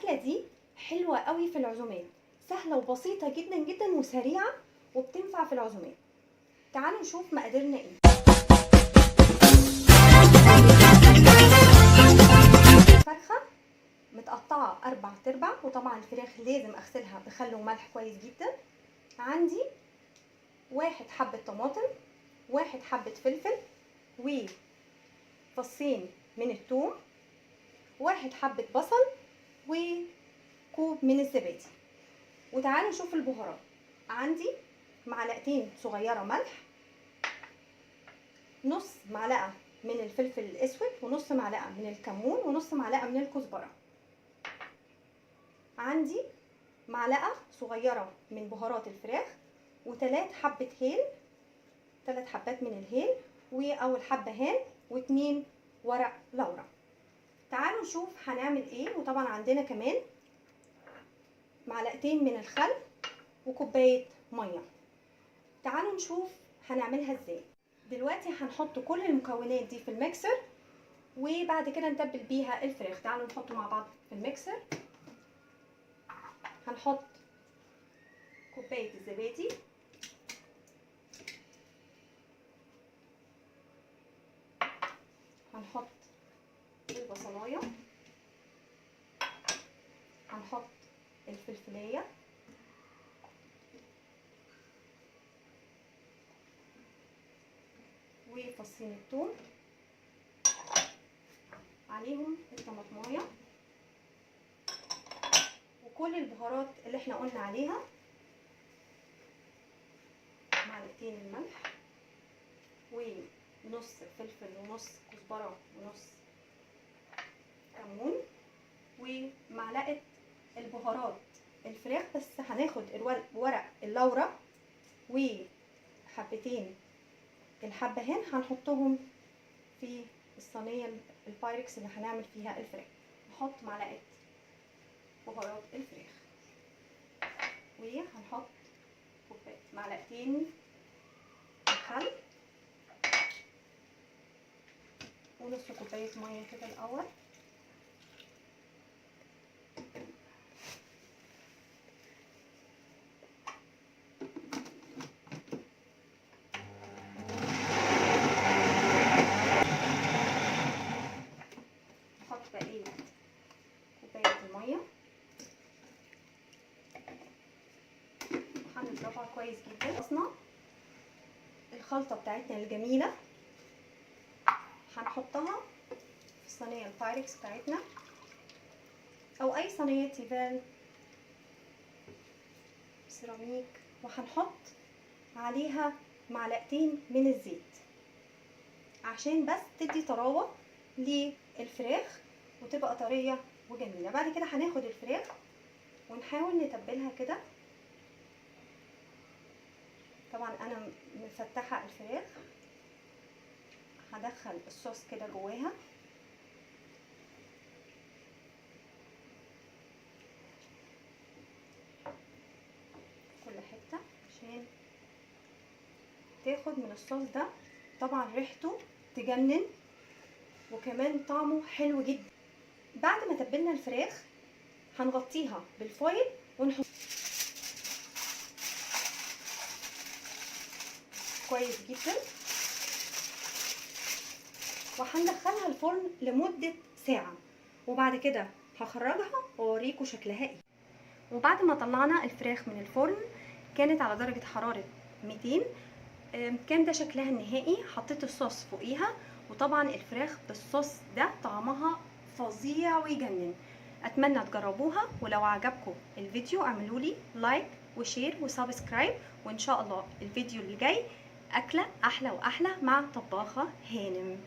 الاكله دي حلوه قوي في العزومات، سهله وبسيطه جدا جدا وسريعه وبتنفع في العزومات. تعالوا نشوف مقاديرنا ايه. فرخه متقطعه 4 تربع، وطبعا الفراخ لازم اغسلها بخل وملح كويس جدا. عندي 1 حبه طماطم، 1 حبه فلفل، وفصين من الثوم، 1 حبه بصل، وكوب من الزبادي. وتعالوا نشوف البهارات. عندي معلقتين صغيره ملح، نص معلقه من الفلفل الاسود، ونص معلقه من الكمون، ونص معلقه من الكزبره. عندي معلقه صغيره من بهارات الفراخ، و3 حبه هيل، 3 حبات من الهيل، واول حبه هان، و2 ورق لورا. تعالوا نشوف هنعمل ايه. وطبعا عندنا كمان معلقتين من الخل وكوبايه ميه. تعالوا نشوف هنعملها ازاي. دلوقتي هنحط كل المكونات دي في الميكسر، وبعد كده نتبل بيها الفراخ. تعالوا نحطه مع بعض في الميكسر. هنحط كوبايه الزبادي، هنحط البصلايه، هنحط الفلفلايه، وفصين الثوم، عليهم الطماطمايه، وكل البهارات اللي احنا قلنا عليها، معلقتين الملح، ونص فلفل، ونص كزبره، ونص كمون، ومعلقه البهارات الفراخ. بس هناخد ورق اللورا وحبتين الحبهان هنحطهم في الصينيه البايركس اللي هنعمل فيها الفراخ. نحط معلقه بهارات الفراخ، وهنحط معلقتين خل، ونص كوبايه ميه كده الاول. نحط بقيه كوبايه الميه، هنضربها كويس جدا. خلصنا الخلطه بتاعتنا الجميله، هنحطها في الصينيه البايركس بتاعتنا او اي صينيه تيفال سيراميك، وهنحط عليها معلقتين من الزيت عشان بس تدي طراوه للفراخ وتبقى طريه وجميله. بعد كده هناخد الفراخ ونحاول نتبلها كده. طبعا انا مفتحه الفراخ، هدخل الصوص كده جواها، كل حته عشان تاخد من الصوص ده. طبعا ريحته تجنن وكمان طعمه حلو جدا. بعد ما تبلنا الفراخ هنغطيها بالفويل ونحط كويس جدا، وهندخلها الفرن لمده ساعه، وبعد كده هخرجها واوريكم شكلها ايه. وبعد ما طلعنا الفراخ من الفرن كانت على درجه حراره 200، كان ده شكلها النهائي. حطيت الصوص فوقيها، وطبعا الفراخ بالصوص ده طعمها فظيع ويجنن. اتمنى تجربوها، ولو عجبكم الفيديو اعملوا لي لايك وشير وسبسكرايب، وان شاء الله الفيديو اللي جاي اكله احلى واحلى مع طباخه هانم.